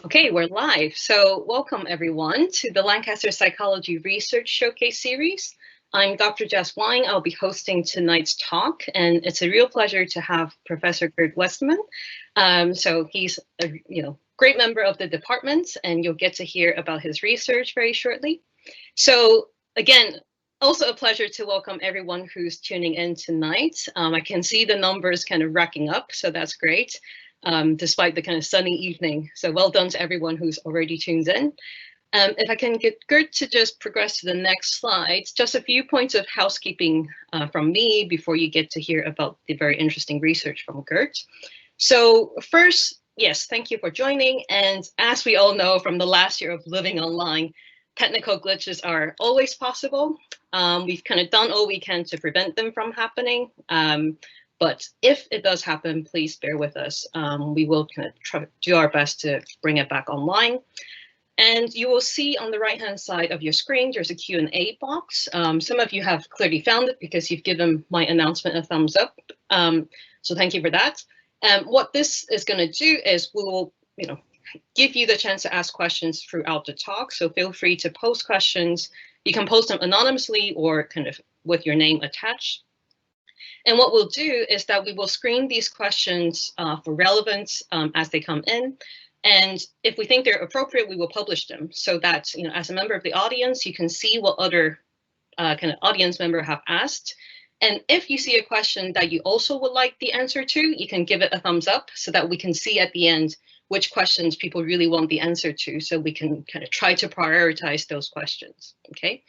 Okay, we're live. So welcome everyone to the Lancaster Psychology Research Showcase Series. I'm Dr. Jess Wang. I'll be hosting tonight's talk, and it's a real pleasure to have Professor Gert Westermann. So he's a great member of the department, and you'll get to hear about his research very shortly. So again, also a pleasure to welcome everyone who's tuning in tonight. I can see the numbers kind of racking up, so that's great. Despite the kind of sunny evening. So well done to everyone who's already tuned in. If I can get Gert to just progress to the next slide, just a few points of housekeeping from me before you get to hear about the very interesting research from Gert. So first, yes, thank you for joining. And as we all know from the last year of living online, technical glitches are always possible. We've kind of done all we can to prevent them from happening. But if it does happen, please bear with us. We will kind of try to do our best to bring it back online. And you will see on the right-hand side of your screen, there's a Q&A box. Some of you have clearly found it because you've given my announcement a thumbs up. So thank you for that. What this is going to do is we will, give you the chance to ask questions throughout the talk. So feel free to post questions. You can post them anonymously or kind of with your name attached. And what we'll do is that we will screen these questions for relevance as they come in. And if we think they're appropriate, we will publish them so that, as a member of the audience, you can see what other kind of audience member have asked. And if you see a question that you also would like the answer to, you can give it a thumbs up so that we can see at the end which questions people really want the answer to, so we can kind of try to prioritize those questions, okay?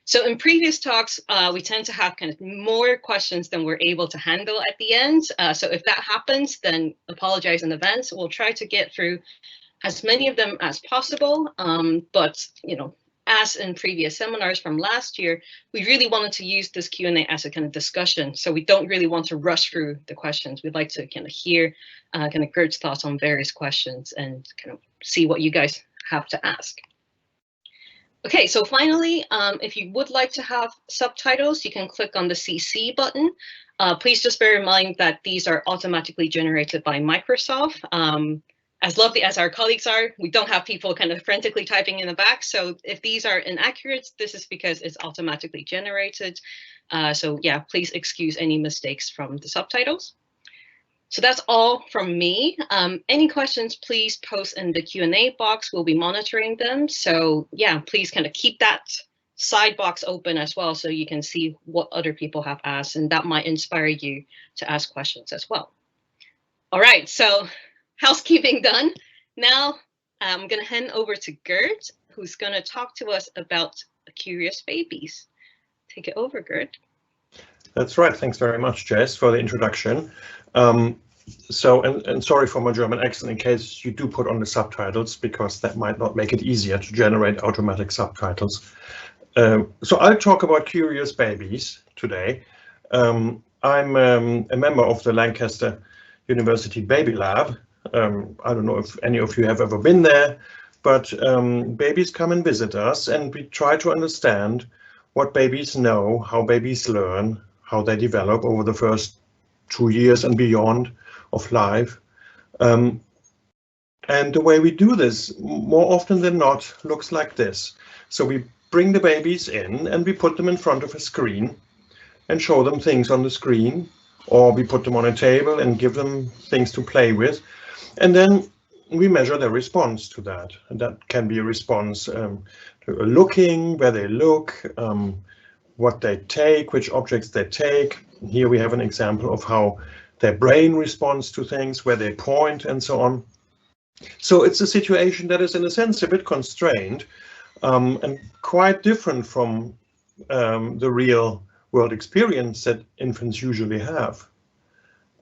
So in previous talks, we tend to have kind of more questions than we're able to handle at the end. So if that happens, then apologize in advance. We'll try to get through as many of them as possible. But, as in previous seminars from last year, we really wanted to use this Q&A as a kind of discussion. So we don't really want to rush through the questions. We'd like to kind of hear kind of Gert's thoughts on various questions and kind of see what you guys have to ask. Okay, so finally, if you would like to have subtitles, you can click on the CC button. Please just bear in mind that these are automatically generated by Microsoft. As lovely as our colleagues are, we don't have people kind of frantically typing in the back. So if these are inaccurate, this is because it's automatically generated. So yeah, please excuse any mistakes from the subtitles. So that's all from me. Any questions, please post in the Q&A box. We'll be monitoring them. So yeah, please kind of keep that side box open as well so you can see what other people have asked, and that might inspire you to ask questions as well. All right, so housekeeping done. Now I'm going to hand over to Gert, who's going to talk to us about curious babies. Take it over, Gert. That's right. Thanks very much, Jess, for the introduction. And sorry for my German accent in case you do put on the subtitles, because that might not make it easier to generate automatic subtitles. So I'll talk about curious babies today. I'm a member of the Lancaster University Baby Lab. I don't know if any of you have ever been there, but babies come and visit us, and we try to understand what babies know, how babies learn, how they develop over the first 2 years and beyond of life. And the way we do this, more often than not, looks like this. So we bring the babies in and we put them in front of a screen and show them things on the screen, or we put them on a table and give them things to play with. And then we measure their response to that. And that can be a response to looking, where they look, what they take, which objects they take. Here we have an example of how their brain responds to things, where they point, and so on. So it's a situation that is, in a sense, a bit constrained and quite different from the real world experience that infants usually have.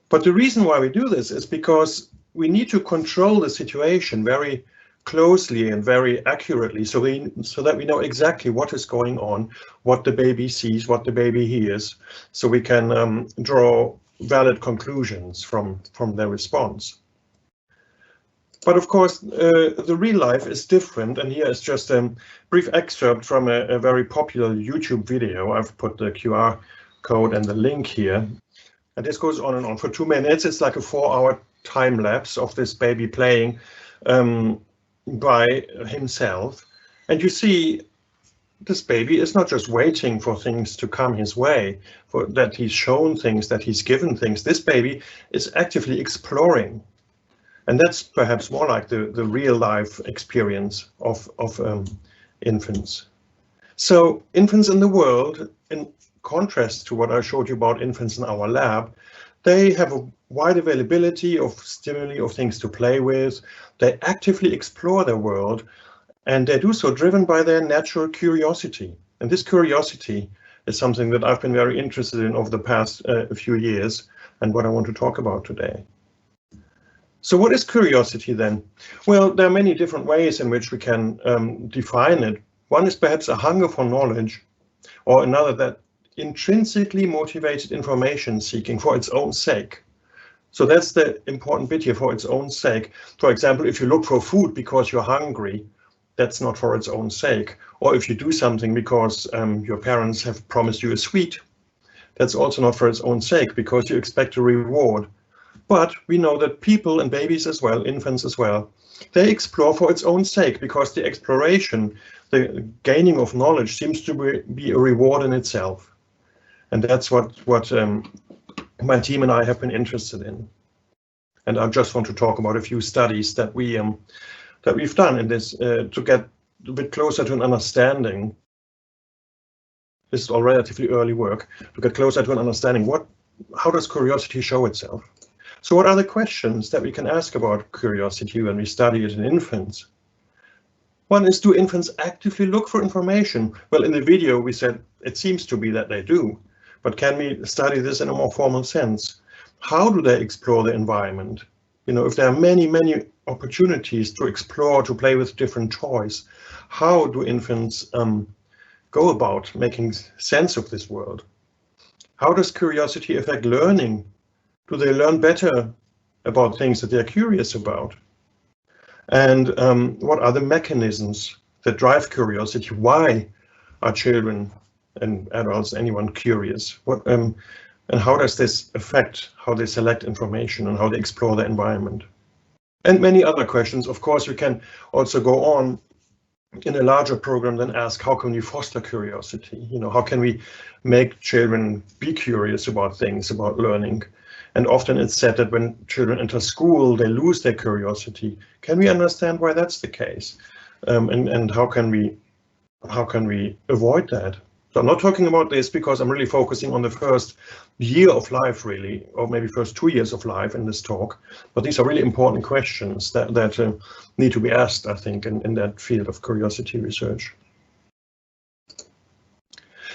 But the reason why we do this is because we need to control the situation very closely and very accurately, so that we know exactly what is going on, what the baby sees, what the baby hears, so we can draw valid conclusions from their response. But of course, the real life is different, and here is just a brief excerpt from a very popular YouTube video. I've put the QR code and the link here, and this goes on and on for 2 minutes. It's like a 4-hour time lapse of this baby playing. by himself. And you see, this baby is not just waiting for things to come his way, for that he's shown things, that he's given things. This baby is actively exploring. And that's perhaps more like the real life experience of infants. So infants in the world, in contrast to what I showed you about infants in our lab, they have a wide availability of stimuli, of things to play with. They actively explore their world, and they do so driven by their natural curiosity. And this curiosity is something that I've been very interested in over the past few years, and what I want to talk about today. So what is curiosity then? Well, there are many different ways in which we can define it. One is perhaps a hunger for knowledge, or another that intrinsically motivated information seeking for its own sake. So that's the important bit here, for its own sake. For example, if you look for food because you're hungry, that's not for its own sake. Or if you do something because your parents have promised you a sweet, that's also not for its own sake, because you expect a reward. But we know that people, and babies as well, infants as well, they explore for its own sake, because the exploration, the gaining of knowledge, seems to be a reward in itself. And that's what my team and I have been interested in. And I just want to talk about a few studies that we've done in this to get a bit closer to an understanding. This is all relatively early work, to get closer to an understanding how does curiosity show itself? So what are the questions that we can ask about curiosity when we study it in infants? One is, do infants actively look for information? Well, in the video we said it seems to be that they do, but can we study this in a more formal sense? How do they explore the environment? You know, if there are many, many opportunities to explore, to play with different toys, how do infants go about making sense of this world? How does curiosity affect learning? Do they learn better about things that they're curious about? And what are the mechanisms that drive curiosity? Why are children and adults, anyone, curious? And how does this affect how they select information and how they explore the environment? And many other questions. Of course, we can also go on in a larger program then ask, how can we foster curiosity? You know, how can we make children be curious about things, about learning? And often it's said that when children enter school, they lose their curiosity. Can we understand why that's the case? And how can we avoid that? So I'm not talking about this because I'm really focusing on the first year of life, really, or maybe first 2 years of life in this talk. But these are really important questions that need to be asked, I think, in that field of curiosity research.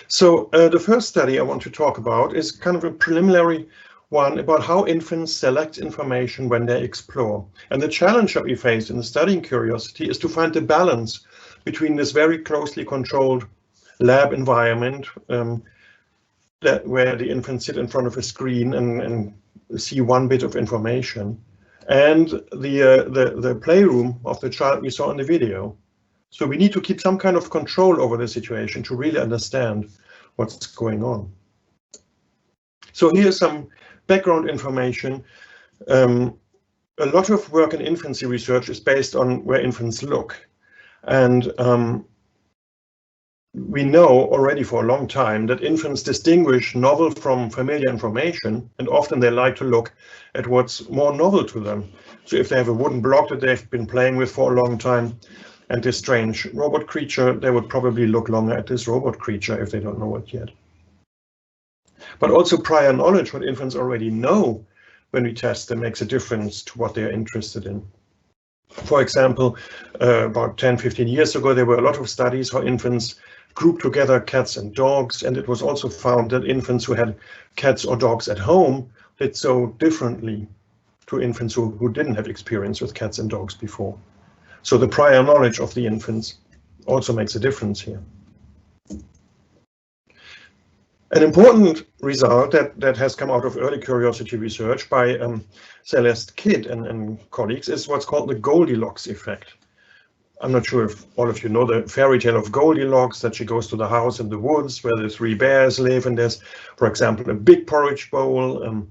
So the first study I want to talk about is kind of a preliminary one about how infants select information when they explore. And the challenge that we face in studying curiosity is to find the balance between this very closely controlled lab environment where the infants sit in front of a screen and see one bit of information, and the playroom of the child we saw in the video. So we need to keep some kind of control over the situation to really understand what's going on. So here's some background information. A lot of work in infancy research is based on where infants look. And we know already for a long time that infants distinguish novel from familiar information, and often they like to look at what's more novel to them. So if they have a wooden block that they've been playing with for a long time, and this strange robot creature, they would probably look longer at this robot creature if they don't know it yet. But also prior knowledge, what infants already know when we test them, makes a difference to what they're interested in. For example, about 10-15 years ago, there were a lot of studies how infants grouped together cats and dogs, and it was also found that infants who had cats or dogs at home did so differently to infants who didn't have experience with cats and dogs before. So the prior knowledge of the infants also makes a difference here. An important result that has come out of early curiosity research by Celeste Kidd and colleagues is what's called the Goldilocks effect. I'm not sure if all of you know the fairy tale of Goldilocks, that she goes to the house in the woods where the 3 bears live, and there's, for example, a big porridge bowl,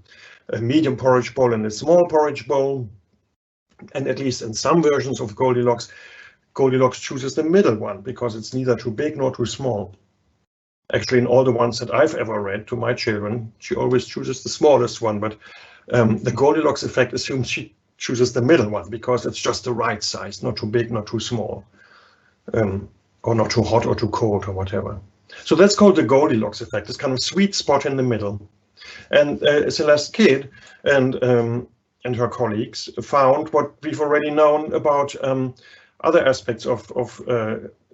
a medium porridge bowl, and a small porridge bowl. And at least in some versions of Goldilocks, Goldilocks chooses the middle one because it's neither too big nor too small. Actually, in all the ones that I've ever read to my children, she always chooses the smallest one, but the Goldilocks effect assumes she chooses the middle one because it's just the right size, not too big, not too small, or not too hot or too cold or whatever. So that's called the Goldilocks effect, this kind of sweet spot in the middle. And Celeste Kidd and her colleagues found what we've already known about other aspects of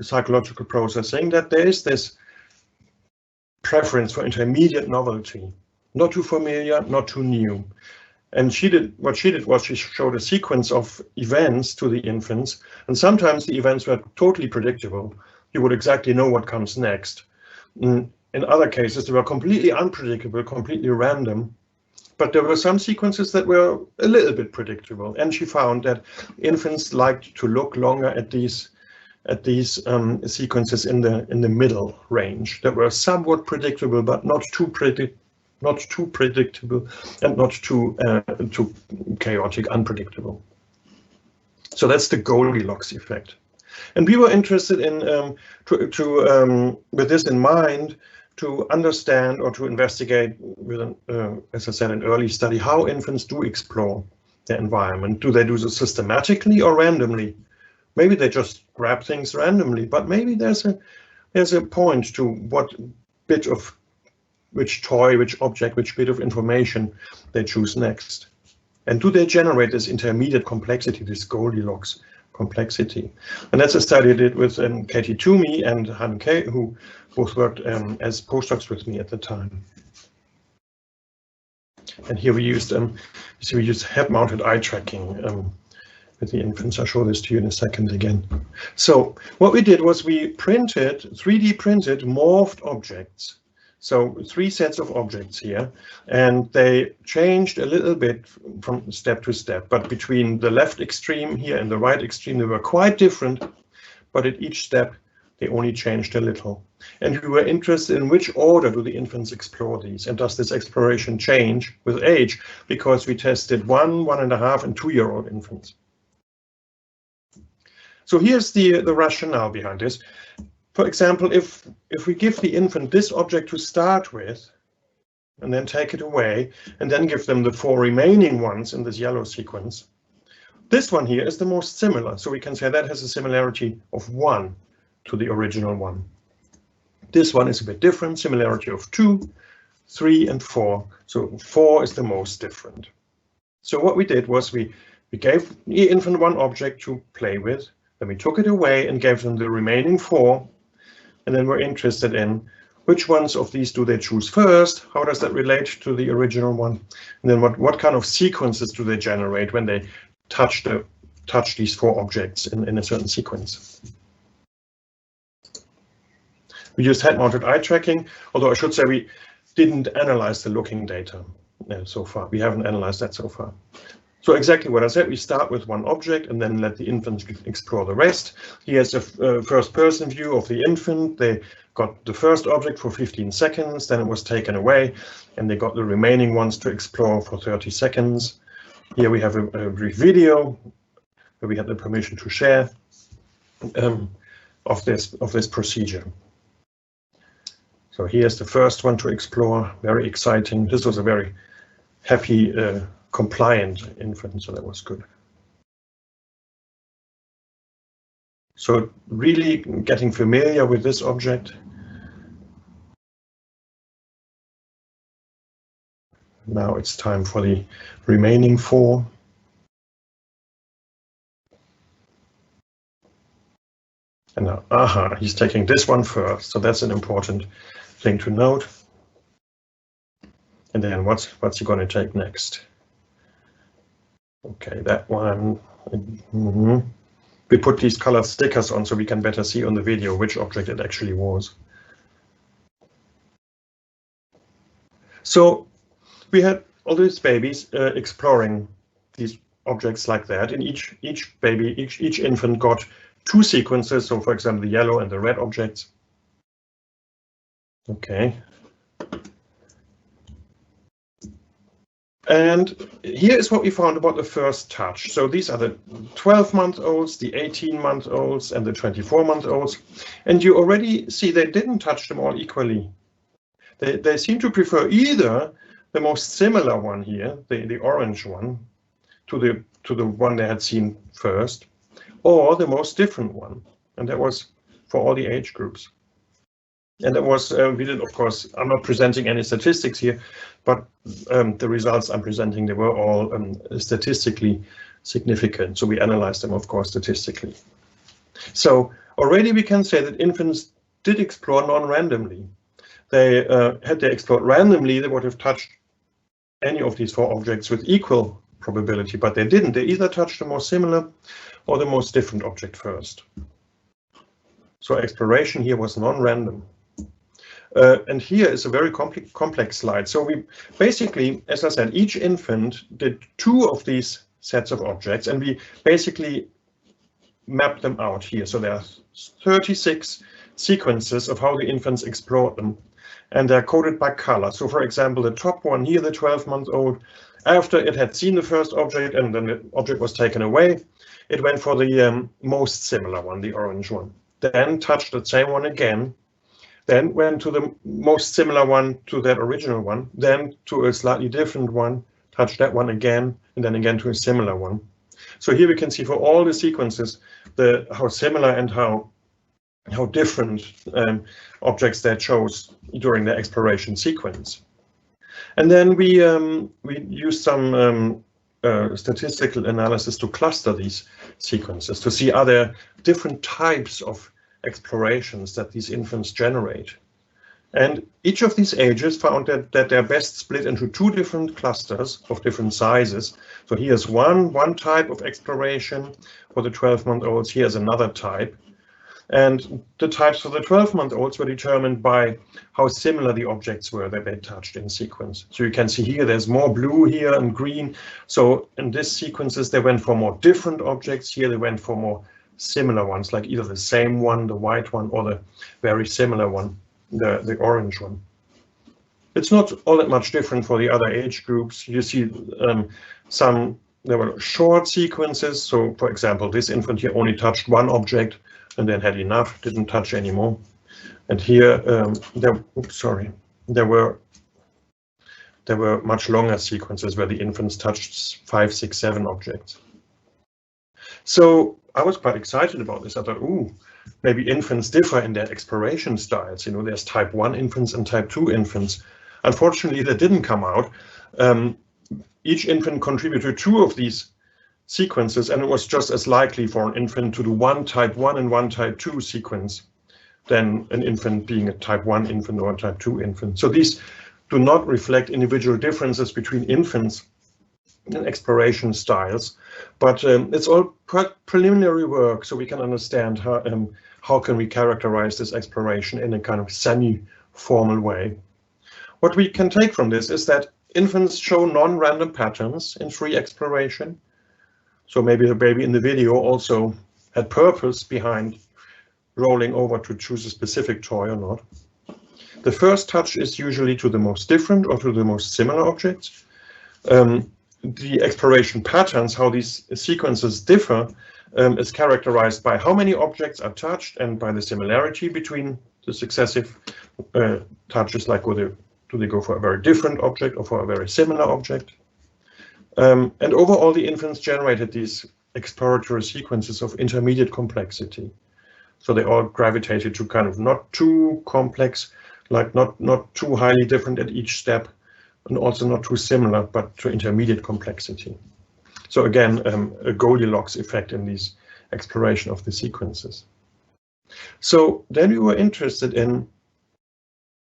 psychological processing, that there is this preference for intermediate novelty, not too familiar, not too new. And what she did was she showed a sequence of events to the infants, and sometimes the events were totally predictable. You would exactly know what comes next. In other cases, they were completely unpredictable, completely random, but there were some sequences that were a little bit predictable. And she found that infants liked to look longer at these sequences in the middle range that were somewhat predictable, but not too predictable and not too chaotic, unpredictable. So that's the Goldilocks effect. And we were interested in with this in mind, to understand or to investigate with as I said, an early study, how infants do explore their environment. Do they do this systematically or randomly? Maybe they just grab things randomly, but maybe there's a point to what bit of which toy, which object, which bit of information they choose next. And do they generate this intermediate complexity, this Goldilocks complexity? And that's a study I did with Katie Toomey and Han Kay, who both worked as postdocs with me at the time. And here we used head-mounted eye tracking with the infants. I'll show this to you in a second again. So what we did was we 3D printed morphed objects. So 3 sets of objects here, and they changed a little bit from step to step, but between the left extreme here and the right extreme, they were quite different, but at each step, they only changed a little. And we were interested in which order do the infants explore these, and does this exploration change with age? Because we tested 1, 1.5, and 2-year-old infants. So here's the rationale behind this. For example, if we give the infant this object to start with, and then take it away, and then give them the 4 remaining ones in this yellow sequence, this one here is the most similar. So we can say that has a similarity of 1 to the original one. This one is a bit different, similarity of 2, 3, and 4. So 4 is the most different. So what we did was we gave the infant one object to play with, then we took it away and gave them the remaining 4. And then we're interested in which ones of these do they choose first? How does that relate to the original one? And then what kind of sequences do they generate when they touch these 4 objects in a certain sequence? We used head-mounted eye tracking, although I should say we didn't analyze the looking data so far. We haven't analyzed that so far. So exactly what I said, we start with one object and then let the infant explore the rest. Here's a first-person view of the infant. They got the first object for 15 seconds, then it was taken away, and they got the remaining ones to explore for 30 seconds. Here we have a brief video where we had the permission to share of this procedure. So here's the first one to explore, very exciting. This was a very happy, compliant infant, so that was good. So really getting familiar with this object. Now it's time for the remaining 4. And now, aha, he's taking this one first, so that's an important thing to note. And then what's he going to take next? Okay, that one. We put these colored stickers on so we can better see on the video which object it actually was. So we had all these babies exploring these objects like that. And each infant got 2 sequences. So for example, the yellow and the red objects. Okay. And here is what we found about the first touch. So these are the 12-month-olds, the 18-month-olds, and the 24-month-olds. And you already see they didn't touch them all equally. They seem to prefer either the most similar one here, the orange one, to the one they had seen first, or the most different one. And that was for all the age groups. And that was, we did, of course, I'm not presenting any statistics here, but the results I'm presenting, they were all statistically significant. So we analyzed them, of course, statistically. So already we can say that infants did explore non-randomly. They had they explored randomly, they would have touched any of these 4 objects with equal probability, but they didn't. They either touched the most similar or the most different object first. So exploration here was non-random. And here is a very complex slide. So we basically, as I said, each infant did 2 of these sets of objects, and we basically mapped them out here. So there are 36 sequences of how the infants explored them, and they're coded by color. So for example, the top one here, the 12-month-old, after it had seen the first object and then the object was taken away, it went for the most similar one, the orange one. Then touched the same one again, then went to the most similar one to that original one, then to a slightly different one, touched that one again, and then again to a similar one. So here we can see for all the sequences, how similar and how different objects they chose during the exploration sequence. And then we used some statistical analysis to cluster these sequences to see are there different types of explorations that these infants generate. And each of these ages found that they're best split into 2 different clusters of different sizes. So here's one type of exploration for the 12-month-olds, here's another type. And the types for the 12-month-olds were determined by how similar the objects were that they touched in sequence. So you can see here there's more blue here and green. So in these sequences, they went for more different objects. Here they went for more similar ones, like either the same one, the white one, or the very similar one, the orange one. It's not all that much different for the other age groups. You see there were short sequences. So for example, this infant here only touched 1 object and then had enough, didn't touch anymore. And here there were much longer sequences where the infants touched 5, 6, 7 objects. So I was quite excited about this. I thought, ooh, maybe infants differ in their exploration styles. You know, there's type 1 infants and type 2 infants. Unfortunately, that didn't come out. Each infant contributed 2 of these sequences, and it was just as likely for an infant to do 1 type 1 and 1 type 2 sequence than an infant being a type 1 infant or a type 2 infant. So these do not reflect individual differences between infants and exploration styles, but it's all preliminary work, so we can understand how can we characterize this exploration in a kind of semi-formal way. What we can take from this is that infants show non-random patterns in free exploration. So maybe the baby in the video also had purpose behind rolling over to choose a specific toy or not. The first touch is usually to the most different or to the most similar objects. The exploration patterns, how these sequences differ, is characterized by how many objects are touched and by the similarity between the successive touches, like do they go for a very different object or for a very similar object. And overall, the infants generated these exploratory sequences of intermediate complexity. So they all gravitated to kind of not too complex, like not too highly different at each step, and also not too similar, but to intermediate complexity. So again, a Goldilocks effect in these exploration of the sequences. So then we were interested in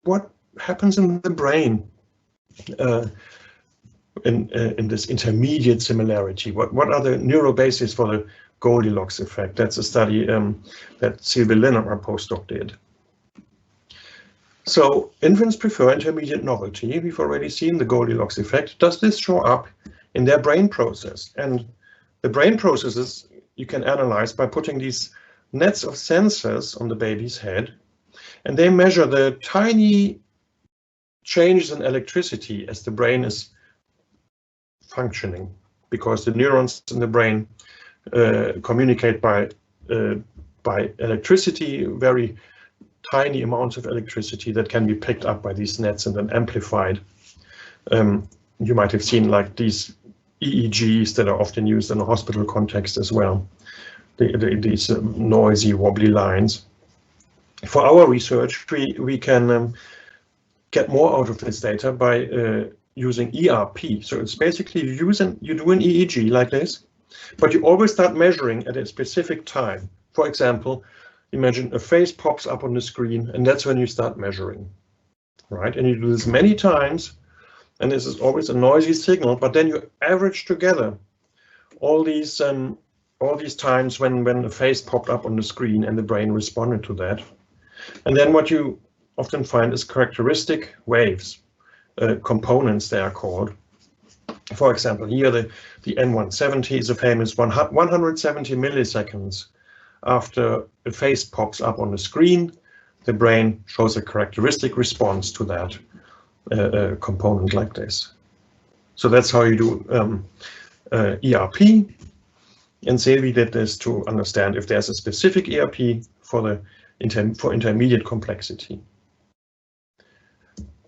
what happens in the brain in this intermediate similarity. What are the neural bases for the Goldilocks effect? That's a study that Sylvie Lynn, our postdoc, did. So infants prefer intermediate novelty. We've already seen the Goldilocks effect. Does this show up in their brain process? And the brain processes you can analyze by putting these nets of sensors on the baby's head, and they measure the tiny changes in electricity as the brain is functioning, because the neurons in the brain communicate by electricity, very tiny amounts of electricity that can be picked up by these nets and then amplified. You might have seen like these EEGs that are often used in a hospital context as well, these noisy, wobbly lines. For our research, we can get more out of this data by using ERP. So it's basically you do an EEG like this, but you always start measuring at a specific time. For example, imagine a face pops up on the screen, and that's when you start measuring, right? And you do this many times, and this is always a noisy signal, but then you average together all these times when a face popped up on the screen and the brain responded to that. And then what you often find is characteristic waves, components they are called. For example, here the N170 is a famous 170 milliseconds after a face pops up on the screen, the brain shows a characteristic response to that component like this. So that's how you do ERP. And Silvi did this to understand if there's a specific ERP for intermediate complexity.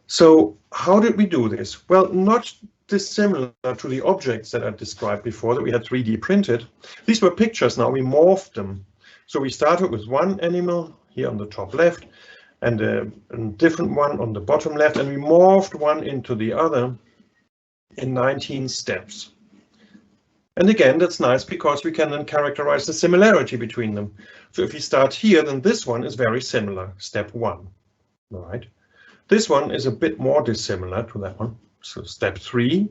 So how did we do this? Well, not dissimilar to the objects that I described before that we had 3D printed. These were pictures. Now we morphed them. So we started with one animal here on the top left and a different one on the bottom left, and we morphed one into the other in 19 steps. And again, that's nice because we can then characterize the similarity between them. So if we start here, then this one is very similar, step 1, right? This one is a bit more dissimilar to that one, so step 3.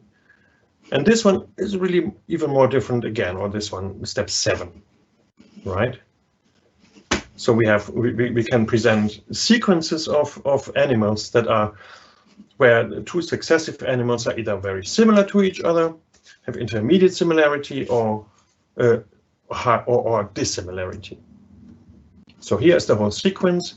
And this one is really even more different again, or this one, step 7, right? So we can present sequences of animals that are where the two successive animals are either very similar to each other, have intermediate similarity, or dissimilarity. So here's the whole sequence.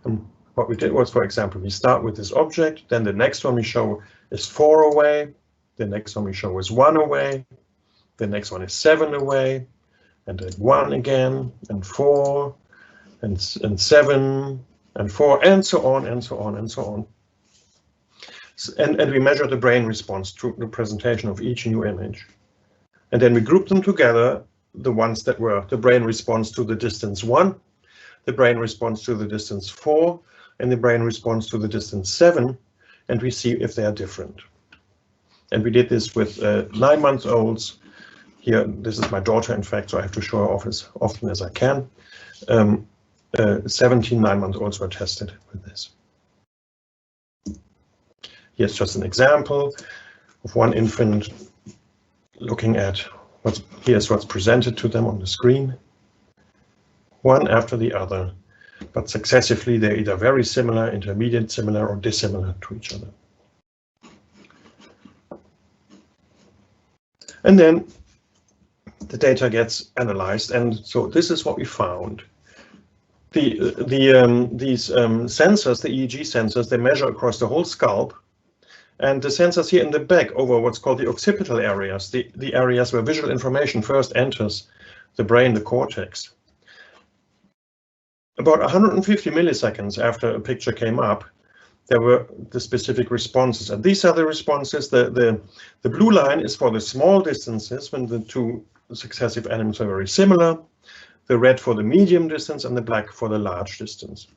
And what we did was, for example, we start with this object, then the next one we show is 4 away, the next one we show is 1 away, the next one is 7 away, and then 1 again, and 4, and 7, and 4, and so on, and so on, and so on. And we measure the brain response to the presentation of each new image. And then we group them together, the ones that were the brain response to the distance 1, the brain response to the distance 4, and the brain response to the distance 7, and we see if they are different. And we did this with 9-month-olds. Here, this is my daughter, in fact, so I have to show her off as often as I can. 17 9-month-olds were tested with this. Here's just an example of one infant looking at here's what's presented to them on the screen. One after the other, but successively they're either very similar, intermediate similar, or dissimilar to each other. And then the data gets analyzed, and so this is what we found. These sensors, the EEG sensors, they measure across the whole scalp. And the sensors here in the back over what's called the occipital areas, the areas where visual information first enters the brain, the cortex. About 150 milliseconds after a picture came up, there were the specific responses. And these are the responses. The blue line is for the small distances when the two successive animals are very similar, the red for the medium distance, and the black for the large distance.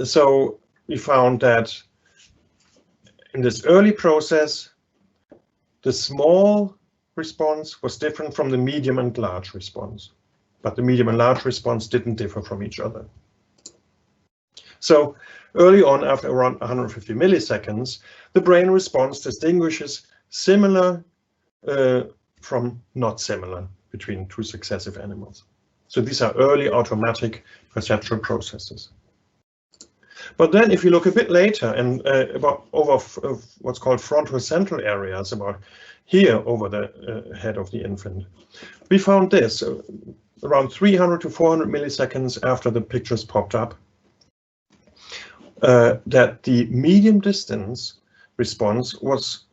So we found that in this early process, the small response was different from the medium and large response, but the medium and large response didn't differ from each other. So early on, after around 150 milliseconds, the brain response distinguishes similar from not similar between two successive animals. So these are early automatic perceptual processes. But then if you look a bit later and over what's called frontocentral areas, about here over the head of the infant, we found this around 300 to 400 milliseconds after the pictures popped up, that the medium distance response was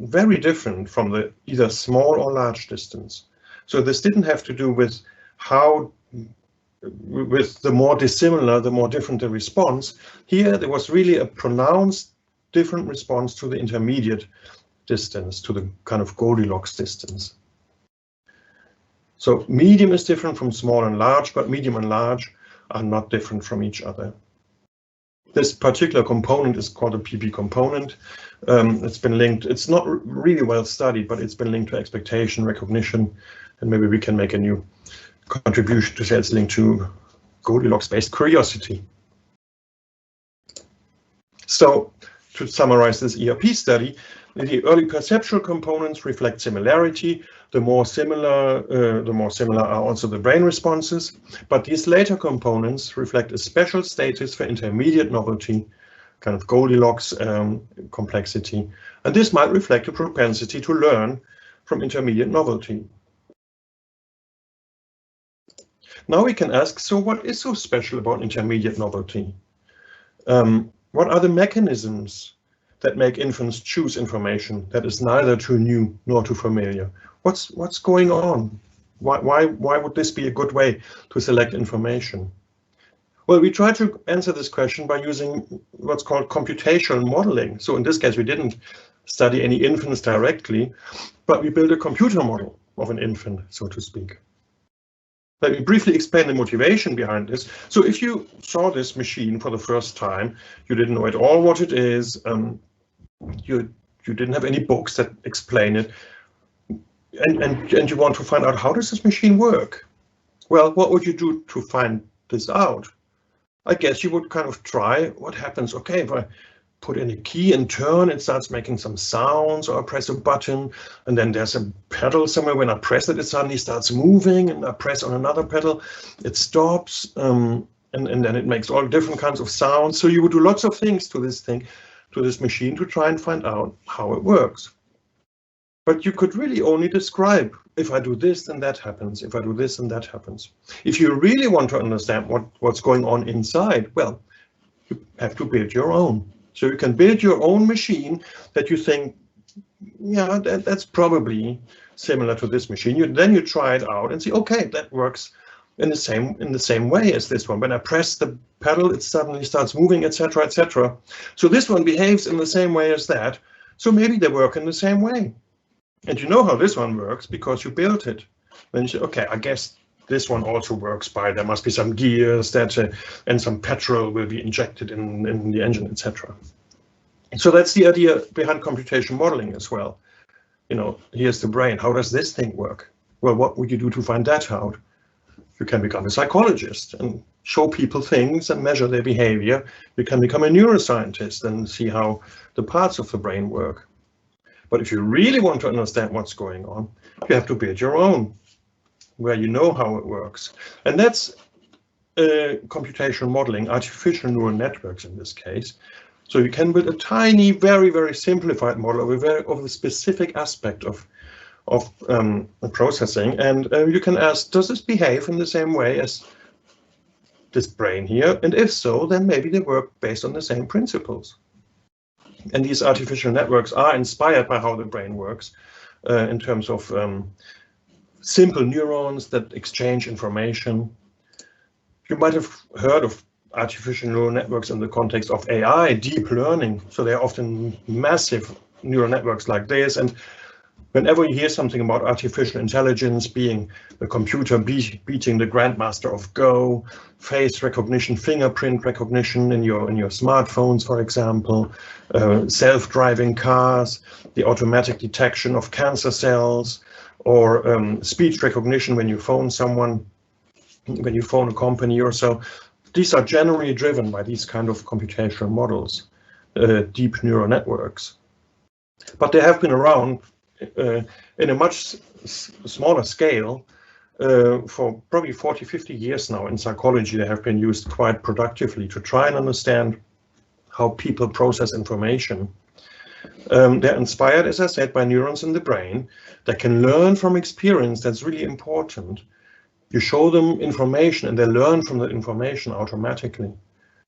very different from the either small or large distance. So this didn't have to do with how, with the more dissimilar, the more different the response. Here there was really a pronounced different response to the intermediate distance, to the kind of Goldilocks distance. So medium is different from small and large, but medium and large are not different from each other. This particular component is called a PB component. It's been linked, it's not really well studied, but it's been linked to expectation recognition, and maybe we can make a new contribution to say it's linked to Goldilocks-based curiosity. So to summarize this ERP study, the early perceptual components reflect similarity. The more similar are also the brain responses. But these later components reflect a special status for intermediate novelty, kind of Goldilocks complexity. And this might reflect a propensity to learn from intermediate novelty. Now we can ask, so what is so special about intermediate novelty? What are the mechanisms that make infants choose information that is neither too new nor too familiar? What's going on? Why would this be a good way to select information? Well, we try to answer this question by using what's called computational modeling. So in this case, we didn't study any infants directly, but we built a computer model of an infant, so to speak. Let me briefly explain the motivation behind this. So if you saw this machine for the first time, you didn't know at all what it is, you didn't have any books that explain it, and you want to find out, how does this machine work? Well, what would you do to find this out? I guess you would kind of try what happens. Okay, if I put in a key and turn, it starts making some sounds, or I press a button, and then there's a pedal somewhere. When I press it, it suddenly starts moving, and I press on another pedal, it stops, and then it makes all different kinds of sounds. So you would do lots of things to this thing, to this machine, to try and find out how it works. But you could really only describe, if I do this, then that happens. If I do this, then that happens. If you really want to understand what's going on inside, well, you have to build your own. So you can build your own machine that you think, yeah, that's probably similar to this machine. Then you try it out and see, okay, that works in the same way as this one. When I press the pedal, it suddenly starts moving, etc., etc. So this one behaves in the same way as that. So maybe they work in the same way. And you know how this one works because you built it. Then you say, okay, I guess this one also works by, there must be some gears that, and some petrol will be injected in the engine, etc. So that's the idea behind computation modeling as well. You know, here's the brain. How does this thing work? Well, what would you do to find that out? You can become a psychologist and show people things and measure their behavior. You can become a neuroscientist and see how the parts of the brain work. But if you really want to understand what's going on, you have to build your own, where you know how it works. And that's computational modeling, artificial neural networks in this case. So you can build a tiny, very, very simplified model of a specific aspect of processing. And you can ask, does this behave in the same way as this brain here? And if so, then maybe they work based on the same principles. And these artificial networks are inspired by how the brain works in terms of simple neurons that exchange information. You might have heard of artificial neural networks in the context of AI, deep learning. So they're often massive neural networks like this. And whenever you hear something about artificial intelligence being the computer beating the grandmaster of Go, face recognition, fingerprint recognition in your smartphones, for example, self-driving cars, the automatic detection of cancer cells, or speech recognition when you phone someone, when you phone a company or so. These are generally driven by these kind of computational models, deep neural networks. But they have been around in a much smaller scale for probably 40, 50 years now. In psychology, they have been used quite productively to try and understand how people process information. They're inspired, as I said, by neurons in the brain that can learn from experience. That's really important. You show them information and they learn from the information automatically,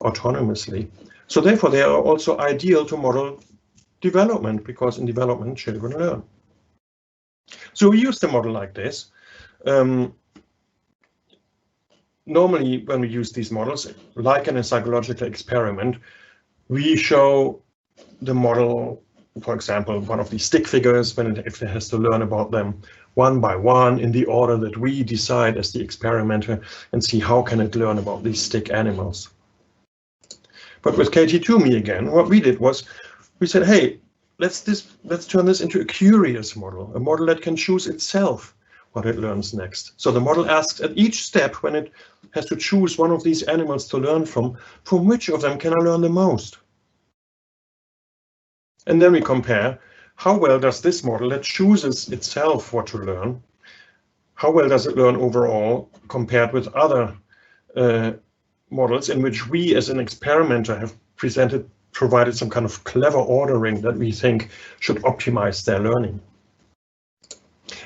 autonomously. So therefore, they are also ideal to model development, because in development children learn. So we use the model like this. Normally, when we use these models, like in a psychological experiment, we show the model, for example, one of these stick figures, if it has to learn about them one by one in the order that we decide as the experimenter, and see how can it learn about these stick animals. But with KT2Me again, what we did was we said, hey, let's turn this into a curious model, a model that can choose itself what it learns next. So the model asks at each step, when it has to choose one of these animals to learn from which of them can I learn the most? And then we compare how well does this model that chooses itself what to learn, how well does it learn overall compared with other models in which we as an experimenter have provided some kind of clever ordering that we think should optimize their learning.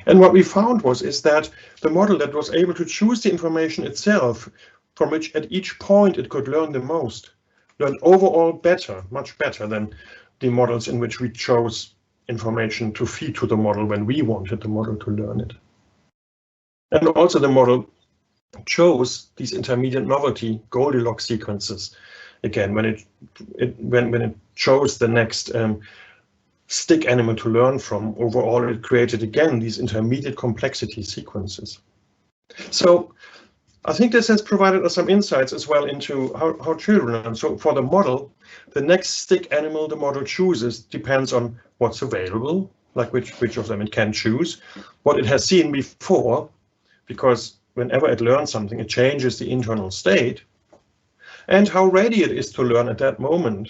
And what we found is that the model that was able to choose the information itself, from which at each point it could learn the most, learned overall better, much better than the models in which we chose information to feed to the model when we wanted the model to learn it. And also the model chose these intermediate novelty Goldilocks sequences. Again, when it chose the next stick animal to learn from, overall it created again these intermediate complexity sequences. So I think this has provided us some insights as well into how children learn. So for the model, the next stick animal the model chooses depends on what's available, like which of them it can choose, what it has seen before, because whenever it learns something, it changes the internal state, and how ready it is to learn at that moment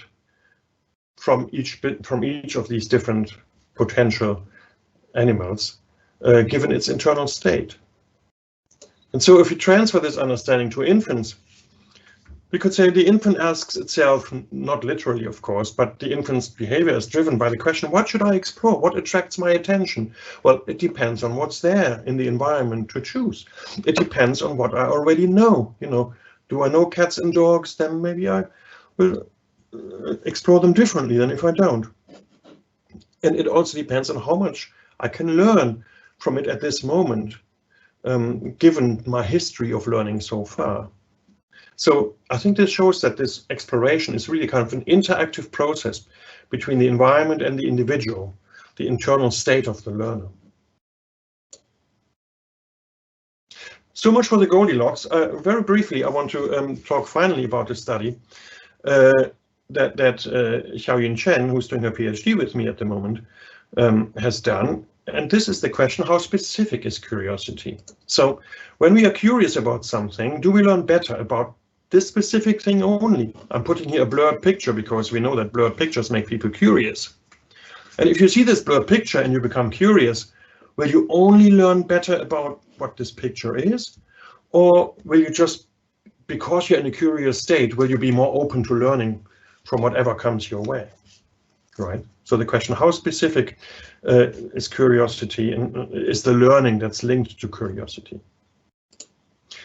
from each of these different potential animals, given its internal state. And so if you transfer this understanding to infants, we could say the infant asks itself, not literally of course, but the infant's behavior is driven by the question, what should I explore? What attracts my attention? Well, it depends on what's there in the environment to choose. It depends on what I already know. You know, do I know cats and dogs? Then maybe I will explore them differently than if I don't. And it also depends on how much I can learn from it at this moment, given my history of learning so far. So I think this shows that this exploration is really kind of an interactive process between the environment and the individual, the internal state of the learner. So much for the Goldilocks. Very briefly, I want to talk finally about a study that Xiaoyun Chen, who's doing her PhD with me at the moment, has done. And this is the question, how specific is curiosity? So when we are curious about something, do we learn better about this specific thing only? I'm putting here a blurred picture because we know that blurred pictures make people curious. And if you see this blurred picture and you become curious, will you only learn better about what this picture is? Or will you just, because you're in a curious state, will you be more open to learning from whatever comes your way? Right. So the question, how specific is curiosity, and is the learning that's linked to curiosity?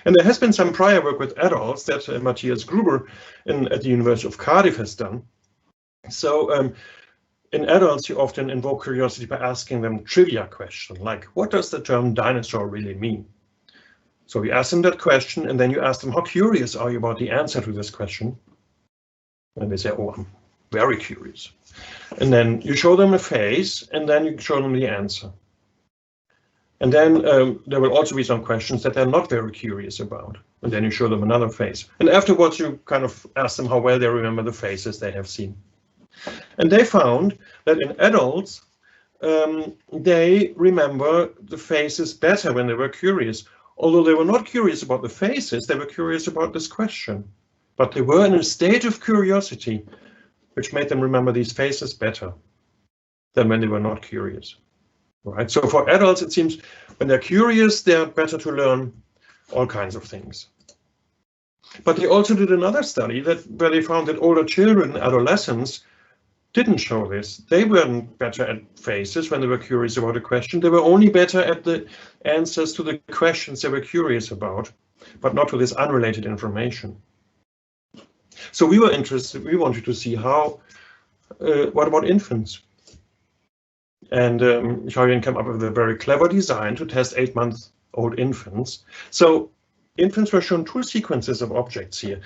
And there has been some prior work with adults that Matthias Gruber at the University of Cardiff has done. So in adults, you often invoke curiosity by asking them trivia questions, like, what does the term dinosaur really mean? So you ask them that question, and then you ask them, how curious are you about the answer to this question? And they say, oh, I'm very curious. And then you show them a face, and then you show them the answer. And then there will also be some questions that they're not very curious about. And then you show them another face. And afterwards, you kind of ask them how well they remember the faces they have seen. And they found that in adults, they remember the faces better when they were curious. Although they were not curious about the faces, they were curious about this question. But they were in a state of curiosity, which made them remember these faces better than when they were not curious. Right? So for adults, it seems when they're curious, they're better to learn all kinds of things. But they also did another study where they found that older children, adolescents, didn't show this. They weren't better at faces when they were curious about a question. They were only better at the answers to the questions they were curious about, but not to this unrelated information. So we were interested, we wanted to see how, what about infants? And Xiaoyan came up with a very clever design to test 8-month-old infants. So infants were shown two sequences of objects here.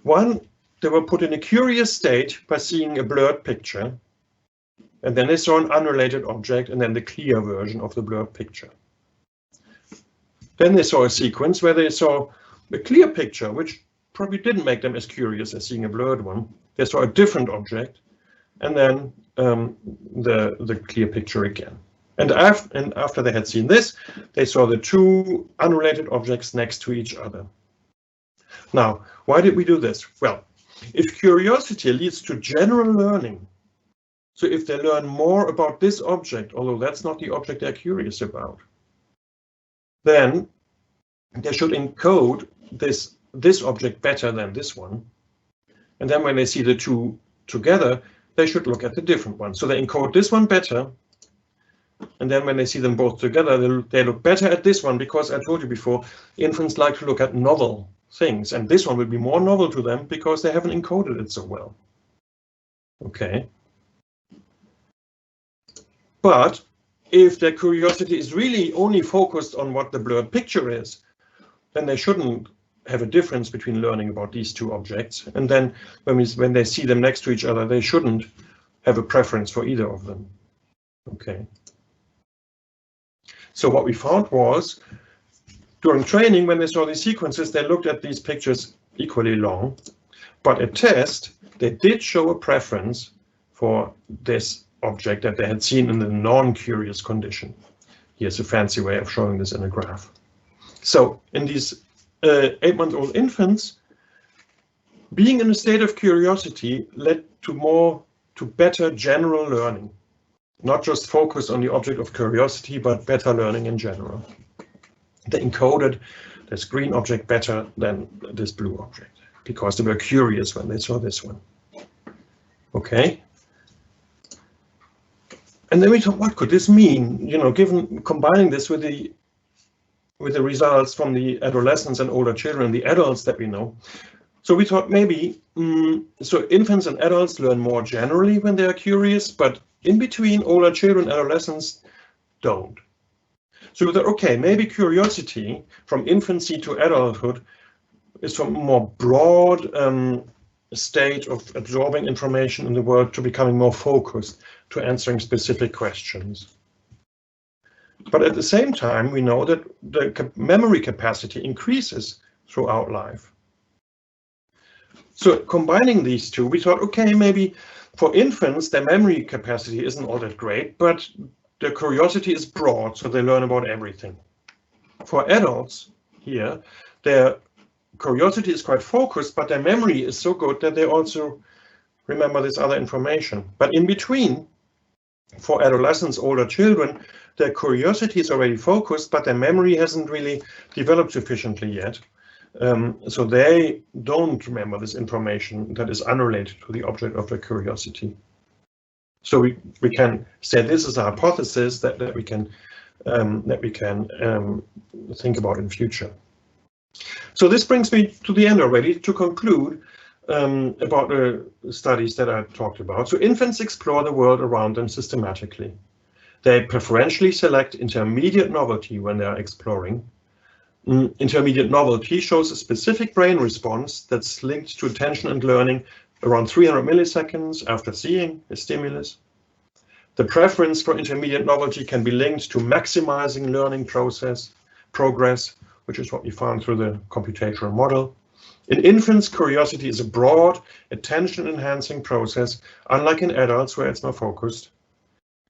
One, they were put in a curious state by seeing a blurred picture. And then they saw an unrelated object and then the clear version of the blurred picture. Then they saw a sequence where they saw a clear picture, which probably didn't make them as curious as seeing a blurred one. They saw a different object, and then the clear picture again. And after they had seen this, they saw the two unrelated objects next to each other. Now, why did we do this? Well, if curiosity leads to general learning, so if they learn more about this object, although that's not the object they're curious about, then they should encode this object better than this one. And then when they see the two together, they should look at the different one. So they encode this one better. And then when they see them both together, they look better at this one, because I told you before, infants like to look at novel things. And this one will be more novel to them because they haven't encoded it so well. Okay. But if their curiosity is really only focused on what the blurred picture is, then they shouldn't have a difference between learning about these two objects. And then when they see them next to each other, they shouldn't have a preference for either of them. Okay. So what we found was, during training, when they saw these sequences, they looked at these pictures equally long. But at test, they did show a preference for this object that they had seen in the non-curious condition. Here's a fancy way of showing this in a graph. So in these 8-month-old infants, being in a state of curiosity led to better general learning, not just focused on the object of curiosity, but better learning in general. They encoded this green object better than this blue object because they were curious when they saw this one. Okay. And then we thought, what could this mean? You know, combining this with the results from the adolescents and older children, the adults that we know. So we thought maybe, so infants and adults learn more generally when they are curious, but in between, older children, adolescents don't. So we thought, okay, maybe curiosity from infancy to adulthood is from a more broad state of absorbing information in the world to becoming more focused, to answering specific questions. But at the same time, we know that the memory capacity increases throughout life. So combining these two, we thought, okay, maybe for infants, their memory capacity isn't all that great, but their curiosity is broad, so they learn about everything. For adults here, their curiosity is quite focused, but their memory is so good that they also remember this other information. But in between, for adolescents, older children, their curiosity is already focused, but their memory hasn't really developed sufficiently yet. So they don't remember this information that is unrelated to the object of their curiosity. So we can say this is a hypothesis that we can think about in future. So this brings me to the end already, to conclude about the studies that I talked about. So infants explore the world around them systematically. They preferentially select intermediate novelty when they are exploring. Intermediate novelty shows a specific brain response that's linked to attention and learning around 300 milliseconds after seeing a stimulus. The preference for intermediate novelty can be linked to maximizing learning progress, which is what we found through the computational model. In infants, curiosity is a broad, attention-enhancing process, unlike in adults where it's more focused.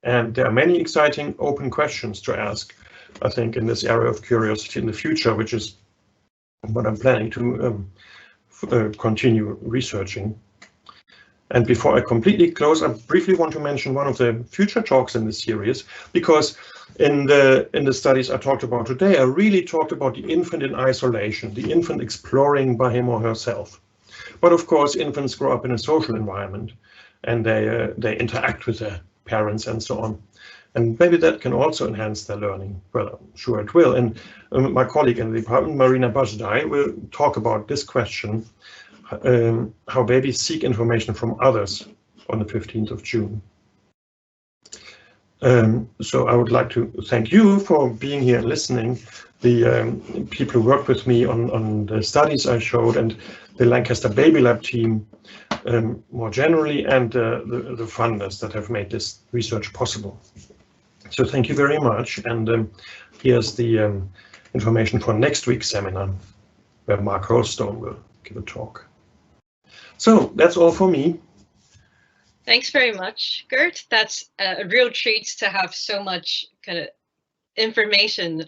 And there are many exciting open questions to ask, I think, in this area of curiosity in the future, which is what I'm planning to continue researching. And before I completely close, I briefly want to mention one of the future talks in this series, because in the studies I talked about today, I really talked about the infant in isolation, the infant exploring by him or herself. But of course, infants grow up in a social environment, and they interact with their parents and so on. And maybe that can also enhance their learning. Well, I'm sure it will. And my colleague in the department, Marina Bajdai, will talk about this question, how babies seek information from others, on the 15th of June. So I would like to thank you for being here and listening. The people who worked with me on the studies I showed, and the Lancaster Baby Lab team more generally, and the funders that have made this research possible. So thank you very much. And here's the information for next week's seminar, where Mark Holstone will give a talk. So that's all for me. Thanks very much, Gert. That's a real treat to have so much kind of information,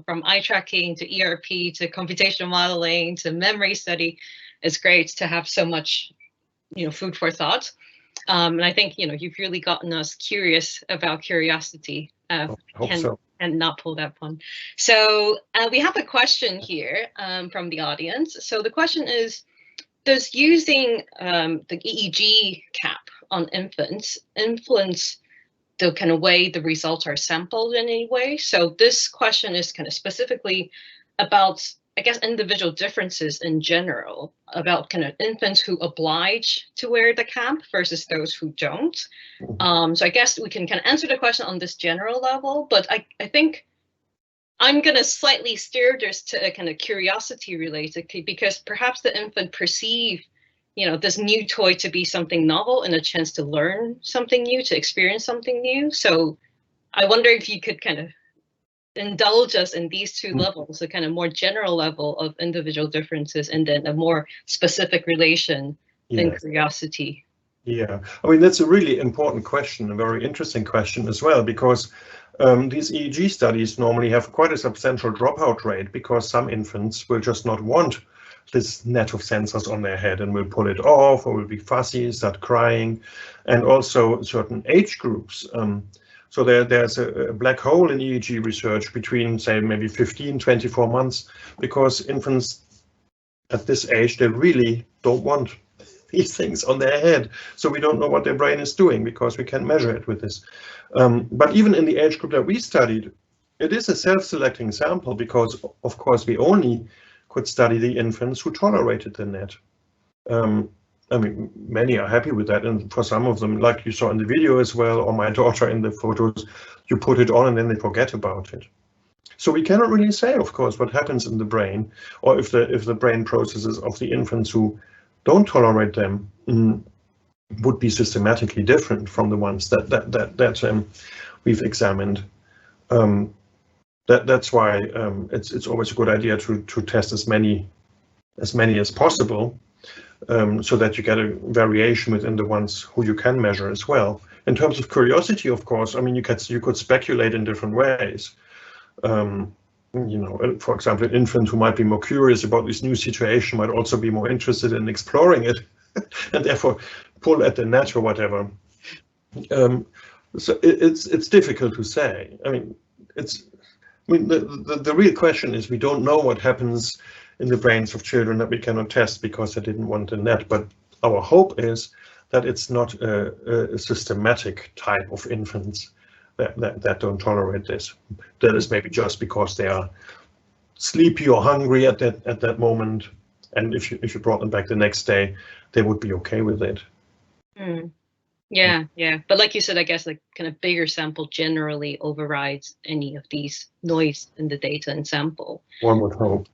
from eye tracking to ERP to computational modeling to memory study. It's great to have so much, food for thought. And I think, you've really gotten us curious about curiosity. And not pull that pun. So we have a question here from the audience. So the question is, does using the EEG cap on infants influence the kind of way the results are sampled in any way? So this question is kind of specifically about, I guess, individual differences in general, about kind of infants who oblige to wear the cap versus those who don't. So I guess we can kind of answer the question on this general level, but I think I'm going to slightly steer this to a kind of curiosity related, because perhaps the infant perceive, this new toy to be something novel and a chance to learn something new, to experience something new. So I wonder if you could kind of indulge us in these two levels, a kind of more general level of individual differences and then a more specific relation in curiosity. Yeah, I mean, that's a really important question, a very interesting question as well, because these EEG studies normally have quite a substantial dropout rate, because some infants will just not want this net of sensors on their head and will pull it off, or will be fussy, start crying, and also certain age groups. So there's a black hole in EEG research between, say, maybe 15, 24 months, because infants at this age, they really don't want these things on their head. So we don't know what their brain is doing, because we can't measure it with this. But even in the age group that we studied, it is a self-selecting sample, because, of course, we only could study the infants who tolerated the net. I mean, many are happy with that, and for some of them, like you saw in the video as well, or my daughter in the photos, you put it on and then they forget about it. So we cannot really say, of course, what happens in the brain, or if the brain processes of the infants who don't tolerate them would be systematically different from the ones that we've examined. That's why it's always a good idea to test as many as possible, so that you get a variation within the ones who you can measure as well. In terms of curiosity, of course, I mean, you could speculate in different ways. For example, an infant who might be more curious about this new situation might also be more interested in exploring it, and therefore pull at the net or whatever. So it's difficult to say. I mean, the real question is, we don't know what happens in the brains of children that we cannot test because they didn't want the net. But our hope is that it's not a systematic type of infants that don't tolerate this. That is maybe just because they are sleepy or hungry at that moment, and if you brought them back the next day, they would be okay with it. Yeah. But like you said, I guess like kind of bigger sample generally overrides any of these noise in the data and sample. One would hope.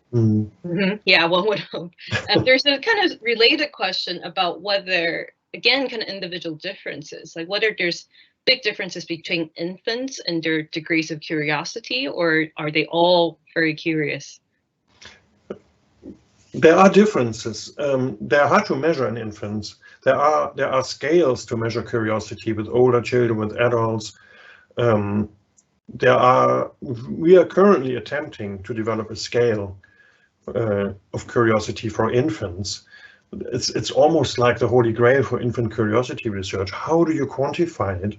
Yeah, one would hope. And there's a kind of related question about whether, again, kind of individual differences, like whether there's big differences between infants and their degrees of curiosity, or are they all very curious? There are differences. They're hard to measure in infants. There are scales to measure curiosity with older children, with adults. We are currently attempting to develop a scale of curiosity for infants. It's almost like the holy grail for infant curiosity research. How do you quantify it?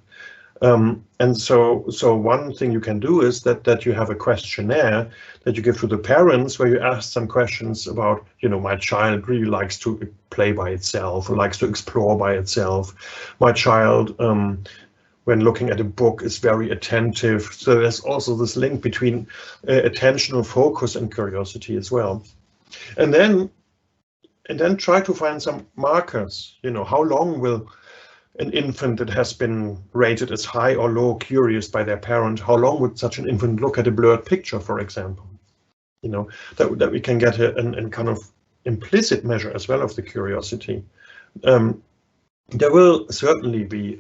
And so one thing you can do is that you have a questionnaire that you give to the parents, where you ask some questions about, my child really likes to play by itself, or likes to explore by itself. My child, when looking at a book, is very attentive. So there's also this link between attentional focus and curiosity as well. And then try to find some markers. How long will an infant that has been rated as high or low curious by their parent, how long would such an infant look at a blurred picture, for example? You know, that we can get a kind of implicit measure as well of the curiosity. There will certainly be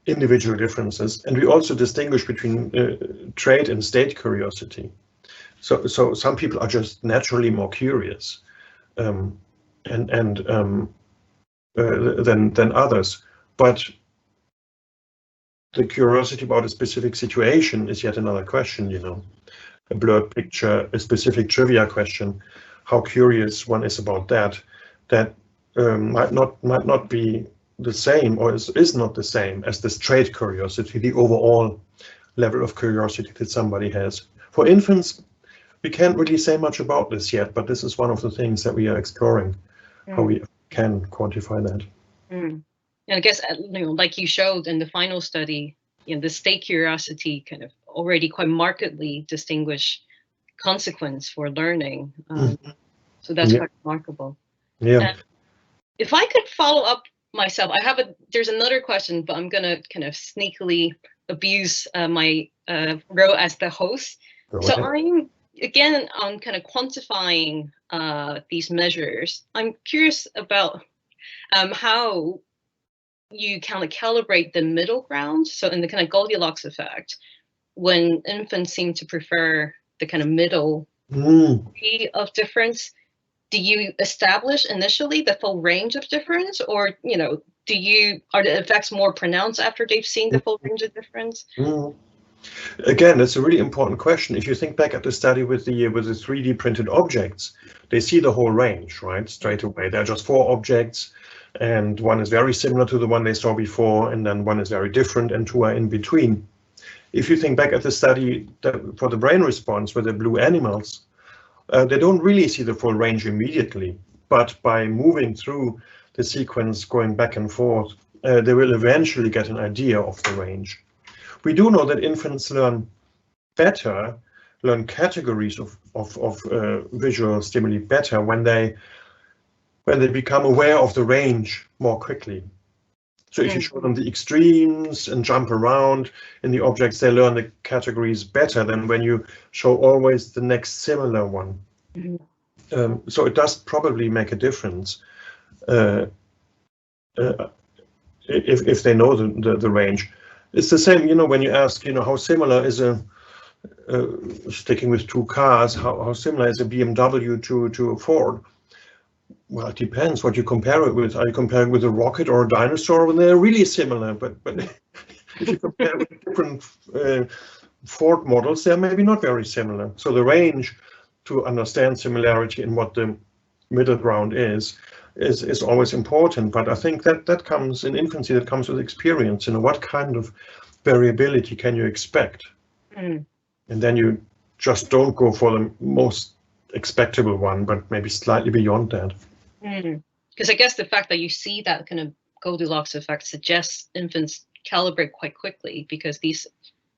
individual differences, and we also distinguish between trait and state curiosity. So some people are just naturally more curious than others, but the curiosity about a specific situation is yet another question. You know, a blurred picture, a specific trivia question, how curious one is about that might not be the same, or is not the same as this trait curiosity, the overall level of curiosity that somebody has. For infants, we can't really say much about this yet, but this is one of the things that we are exploring, how we can quantify that. And I guess, you know, like you showed in the final study, you know, the state curiosity kind of already quite markedly distinguish consequence for learning. So that's quite remarkable. Yeah. If I could follow up myself, there's another question, but I'm gonna kind of sneakily abuse my role as the host. So I'm again on kind of quantifying these measures. I'm curious about how you kind of calibrate the middle ground. So in the kind of Goldilocks effect, when infants seem to prefer the kind of middle degree of difference, do you establish initially the full range of difference, or, you know, are the effects more pronounced after they've seen the full range of difference? Again, that's a really important question. If you think back at the study with the 3D printed objects, they see the whole range, right, straight away. There are just 4 objects, and one is very similar to the one they saw before, and then one is very different, and 2 are in between. If you think back at the study for the brain response with the blue animals, they don't really see the full range immediately, but by moving through the sequence, going back and forth, they will eventually get an idea of the range. We do know that infants learn categories of visual stimuli better when they become aware of the range more quickly. So if you show them the extremes and jump around in the objects, they learn the categories better than when you show always the next similar one. So it does probably make a difference if they know the range. It's the same, you know, when you ask, you know, how similar is sticking with 2 cars, how similar is a BMW to a Ford? Well, it depends what you compare it with. Are you comparing with a rocket or a dinosaur? Well, they're really similar, but if you compare with different Ford models, they're maybe not very similar. So the range to understand similarity in what the middle ground is always important. But I think that comes in infancy, that comes with experience. You know, what kind of variability can you expect? And then you just don't go for the most expectable one, but maybe slightly beyond that. Because I guess the fact that you see that kind of Goldilocks effect suggests infants calibrate quite quickly, because these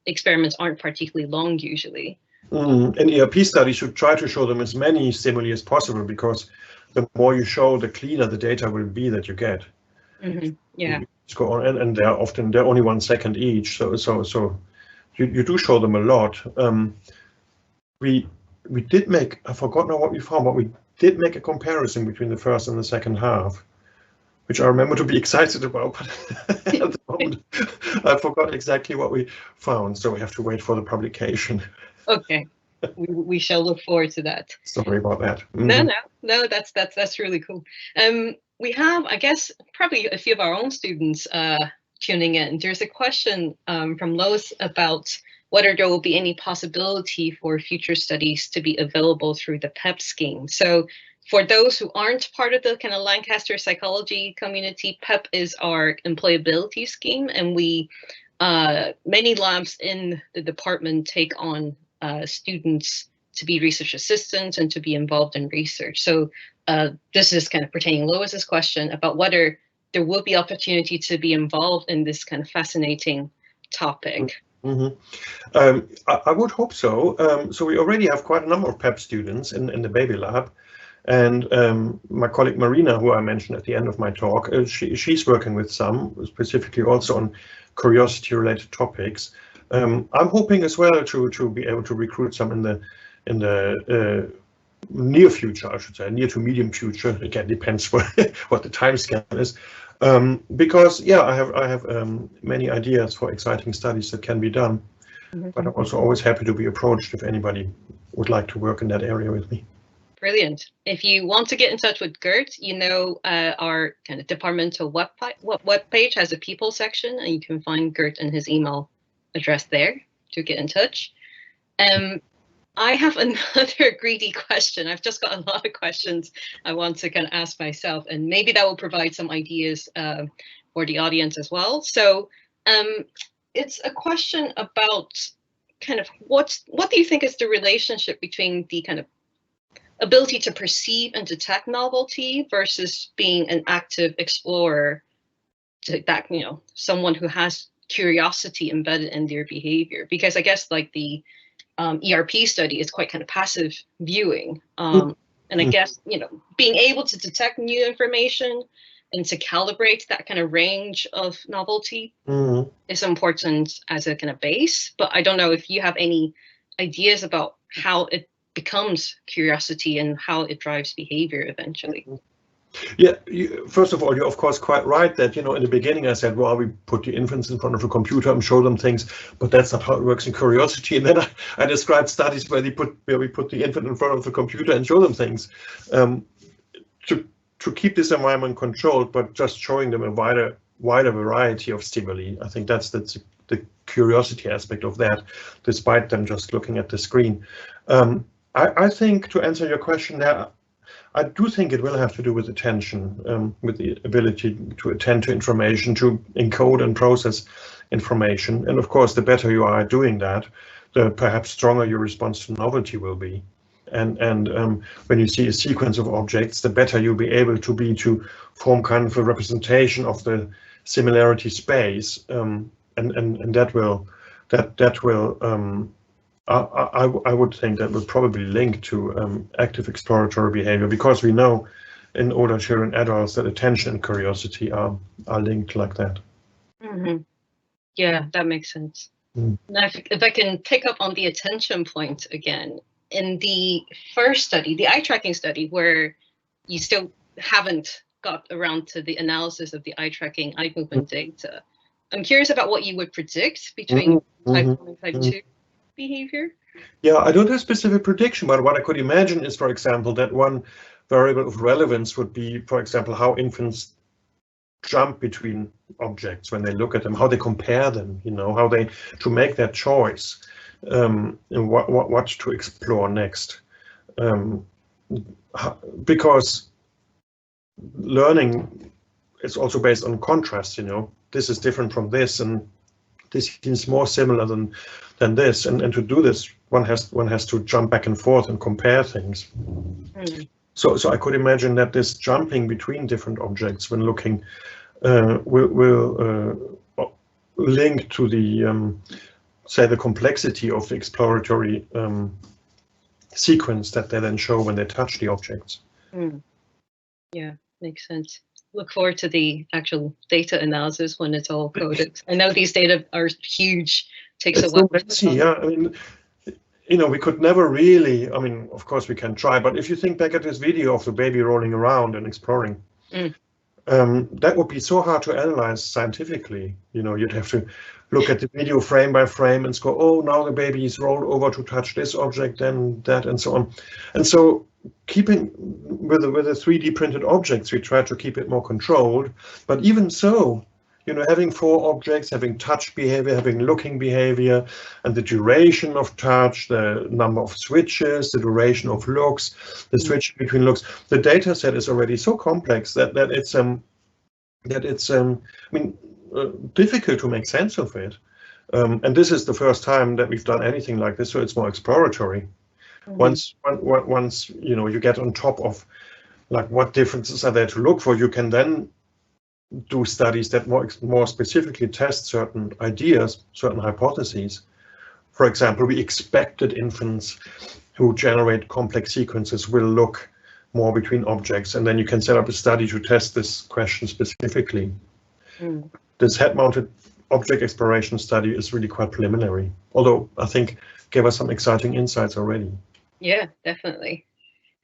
experiments aren't particularly long usually. And ERP studies should try to show them as many stimuli as possible, because the more you show, the cleaner the data will be that you get. Yeah. Go on, and they're only 1 second each, so you do show them a lot. We did make, I forgot now what we found, but we did make a comparison between the first and the second half, which I remember to be excited about, but at the moment I forgot exactly what we found, so we have to wait for the publication. Okay, we shall look forward to that. Sorry about that. No, that's really cool. We have, I guess, probably a few of our own students tuning in. There's a question from Lois about whether there will be any possibility for future studies to be available through the PEP scheme. So for those who aren't part of the kind of Lancaster psychology community, PEP is our employability scheme, and we many labs in the department take on students to be research assistants and to be involved in research. So this is kind of pertaining Lois's question about whether there will be opportunity to be involved in this kind of fascinating topic. I would hope so. So we already have quite a number of PEP students in the baby lab, And my colleague Marina, who I mentioned at the end of my talk, she's working with some, specifically also on curiosity-related topics. I'm hoping as well to be able to recruit some in the near future, I should say, near to medium future. Again, depends what the time scale is. Because yeah, I have many ideas for exciting studies that can be done. But I'm also always happy to be approached if anybody would like to work in that area with me. Brilliant. If you want to get in touch with Gert, you know, our kind of departmental web page has a people section, and you can find Gert and his email address there to get in touch. I have another greedy question. I've just got a lot of questions I want to kind of ask myself, and maybe that will provide some ideas for the audience as well. So it's a question about kind of what do you think is the relationship between the kind of ability to perceive and detect novelty versus being an active explorer, that, you know, someone who has curiosity embedded in their behavior? Because I guess like the ERP study is quite kind of passive viewing. And I guess, you know, being able to detect new information and to calibrate that kind of range of novelty is important as a kind of base. But I don't know if you have any ideas about how it becomes curiosity and how it drives behavior eventually. Yeah, first of all, you're of course quite right that, you know, in the beginning I said, well, we put the infants in front of a computer and show them things, but that's not how it works in curiosity. And then I described studies where we put the infant in front of the computer and show them things to keep this environment controlled, but just showing them a wider variety of stimuli. I think that's the curiosity aspect of that, despite them just looking at the screen. I think, to answer your question there, I do think it will have to do with attention, with the ability to attend to information, to encode and process information. And of course, the better you are at doing that, the perhaps stronger your response to novelty will be. And when you see a sequence of objects, the better you'll be able to form kind of a representation of the similarity space, and that will I would think that would probably link to active exploratory behavior, because we know in older children, adults, that attention and curiosity are linked like that. Yeah, that makes sense. Now, if I can pick up on the attention point again, in the first study, the eye tracking study, where you still haven't got around to the analysis of the eye tracking, eye movement data, I'm curious about what you would predict between type 1 and type 2 behavior. Yeah, I don't have specific prediction, but what I could imagine is, for example, that one variable of relevance would be, for example, how infants jump between objects when they look at them, how they compare them, you know, how they to make that choice, and what to explore next, because learning is also based on contrast. You know, this is different from this, and this seems more similar than this, and to do this, one has to jump back and forth and compare things. So I could imagine that this jumping between different objects when looking will link to the say the complexity of the exploratory sequence that they then show when they touch the objects. Yeah, makes sense. Look forward to the actual data analysis when it's all coded. I know these data are huge. Takes a while. Yeah, I mean, you know, we could never really, I mean, of course we can try, but if you think back at this video of the baby rolling around and exploring, that would be so hard to analyze scientifically. You know, you'd have to look at the video frame by frame and go, oh, now the baby is rolled over to touch this object, then that, and so on. And so keeping with the 3D printed objects, we try to keep it more controlled. But even so, you know, having 4 objects, having touch behavior, having looking behavior, and the duration of touch, the number of switches, the duration of looks, the switch between looks, the data set is already so complex that it's I mean, difficult to make sense of it. And this is the first time that we've done anything like this, so it's more exploratory. Once you know, you get on top of like what differences are there to look for, you can then do studies that more specifically test certain ideas, certain hypotheses. For example, we expect that infants who generate complex sequences will look more between objects, and then you can set up a study to test this question specifically. This head-mounted object exploration study is really quite preliminary, although I think gave us some exciting insights already. Yeah, definitely.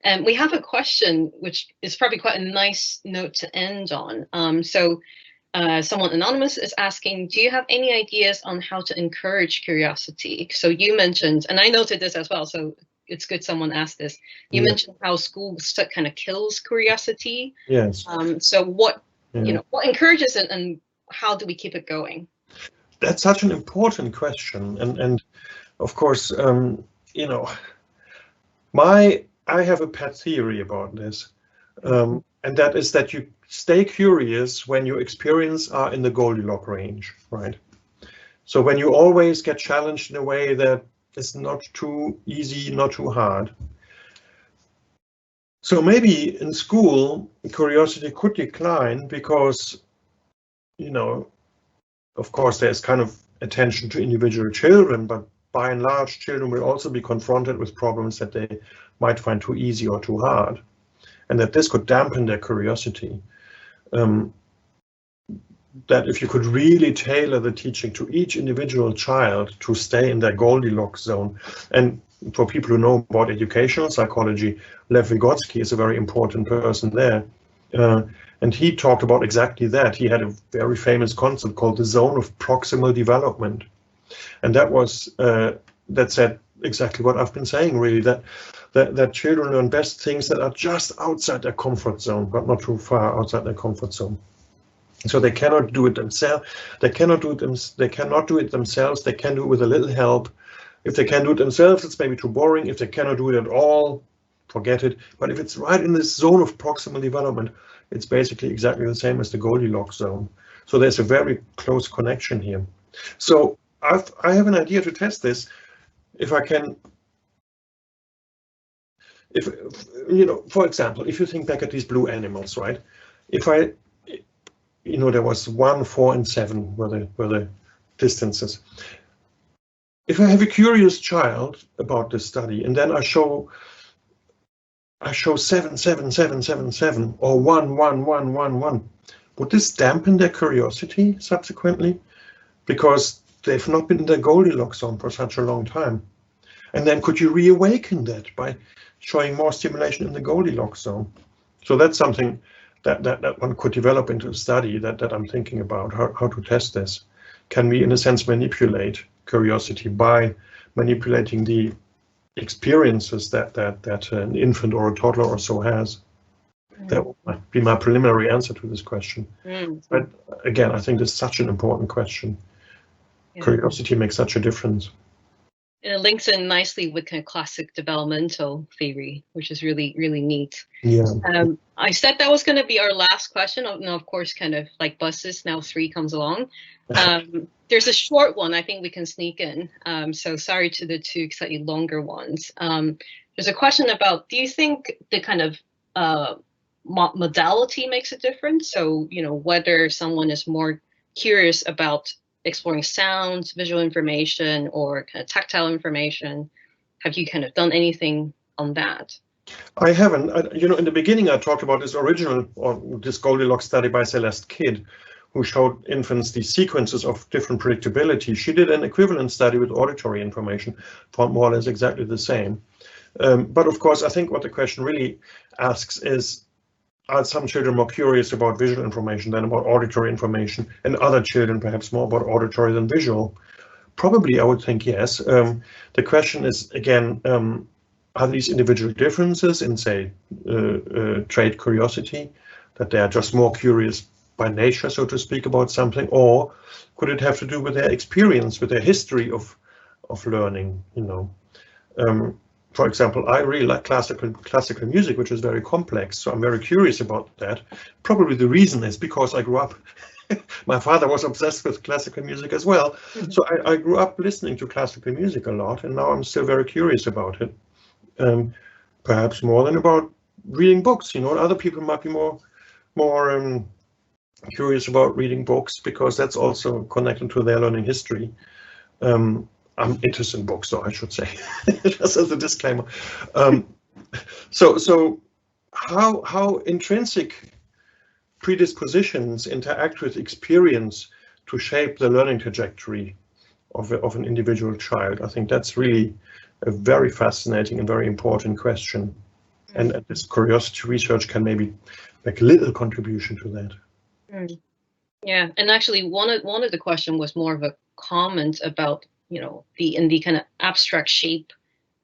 And we have a question, which is probably quite a nice note to end on. Someone anonymous is asking, do you have any ideas on how to encourage curiosity? So you mentioned, and I noted this as well, so it's good someone asked this. You mentioned how school kind of kills curiosity. Yes. So what encourages it, and how do we keep it going? That's such an important question, and of course, I have a pet theory about this, and that is that you stay curious when your experience are in the Goldilocks range, right? So when you always get challenged in a way that is not too easy, not too hard. So maybe in school, curiosity could decline because, of course, there's kind of attention to individual children, but by and large, children will also be confronted with problems that they might find too easy or too hard, and that this could dampen their curiosity. That if you could really tailor the teaching to each individual child to stay in their Goldilocks zone. And for people who know about educational psychology, Lev Vygotsky is a very important person there. And he talked about exactly that. He had a very famous concept called the zone of proximal development. And that was that said exactly what I've been saying, really, that children learn best things that are just outside their comfort zone, but not too far outside their comfort zone. So they cannot do it themselves. They cannot do it themselves. They can do it with a little help. If they can do it themselves, it's maybe too boring. If they cannot do it at all, forget it. But if it's right in this zone of proximal development, it's basically exactly the same as the Goldilocks zone. So there's a very close connection here. So I have an idea to test this. If I can, for example, if you think back at these blue animals, right? If I, there was 1, 4, and 7 were the distances. If I have a curious child about this study, and then I show 7, 7, 7, 7, 7, or 1, 1, 1, 1, 1, would this dampen their curiosity subsequently? Because they've not been in the Goldilocks zone for such a long time. And then could you reawaken that by showing more stimulation in the Goldilocks zone? So that's something that one could develop into a study that I'm thinking about, how to test this. Can we, in a sense, manipulate curiosity by manipulating the experiences that an infant or a toddler or so has? That might be my preliminary answer to this question. But again, I think this is such an important question. Yeah. Curiosity makes such a difference. And it links in nicely with kind of classic developmental theory, which is really, really neat. Yeah. I said that was going to be our last question. Now, of course, kind of like buses, now 3 comes along. There's a short one I think we can sneak in. So sorry to the 2 slightly longer ones. There's a question about, do you think the kind of modality makes a difference? So, whether someone is more curious about exploring sounds, visual information, or kind of tactile information. Have you kind of done anything on that? I haven't. In the beginning, I talked about this this Goldilocks study by Celeste Kidd, who showed infants the sequences of different predictability. She did an equivalent study with auditory information, found more or less exactly the same. But of course, I think what the question really asks is, are some children more curious about visual information than about auditory information, and other children perhaps more about auditory than visual? Probably, I would think yes. The question is, again, are these individual differences in, say, trait curiosity, that they are just more curious by nature, so to speak, about something, or could it have to do with their experience, with their history of learning? For example, I really like classical music, which is very complex, so I'm very curious about that. Probably the reason is because I grew up, my father was obsessed with classical music as well, so I grew up listening to classical music a lot, and now I'm still very curious about it. Perhaps more than about reading books. Other people might be more curious about reading books, because that's also connected to their learning history. I'm interested in books, though, I should say, just as a disclaimer. So how intrinsic predispositions interact with experience to shape the learning trajectory of an individual child. I think that's really a very fascinating and very important question. And this curiosity research can maybe make a little contribution to that. Yeah, and actually one of the question was more of a comment about, you know, in the kind of abstract shape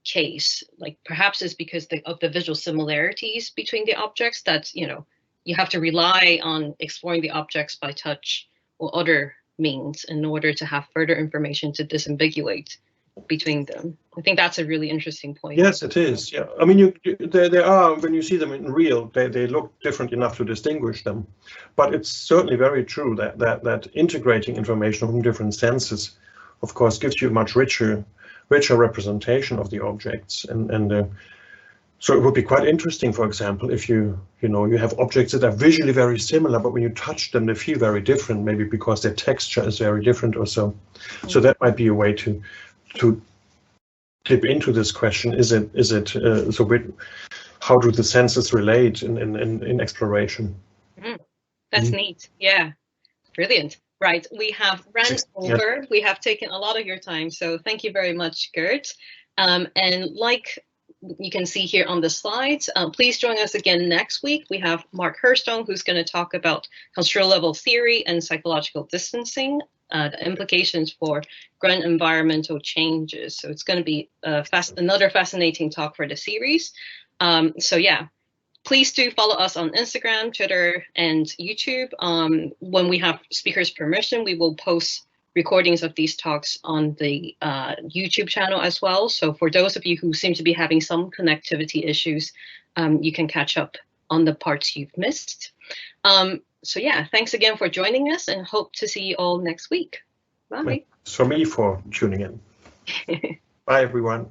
case, like perhaps it's because of the visual similarities between the objects that, you know, you have to rely on exploring the objects by touch or other means in order to have further information to disambiguate between them. I think that's a really interesting point. Yes, it is. Yeah, I mean, they are, when you see them in real, they look different enough to distinguish them. But it's certainly very true that integrating information from different senses, of course, gives you a much richer representation of the objects. And so it would be quite interesting, for example, if you have objects that are visually very similar, but when you touch them, they feel very different, maybe because their texture is very different or so. So that might be a way to tip into this question. How do the senses relate in exploration? That's neat. Yeah, brilliant. Right, we have ran over. Yeah. We have taken a lot of your time, so thank you very much, Gert. And like you can see here on the slides, please join us again next week. We have Mark Hurstone, who's going to talk about control level theory and psychological distancing, the implications for grand environmental changes. So it's going to be another fascinating talk for the series. So yeah, please do follow us on Instagram, Twitter, and YouTube. When we have speakers' permission, we will post recordings of these talks on the YouTube channel as well. So for those of you who seem to be having some connectivity issues, you can catch up on the parts you've missed. So yeah, thanks again for joining us and hope to see you all next week. Bye. Thanks for me for tuning in. Bye, everyone.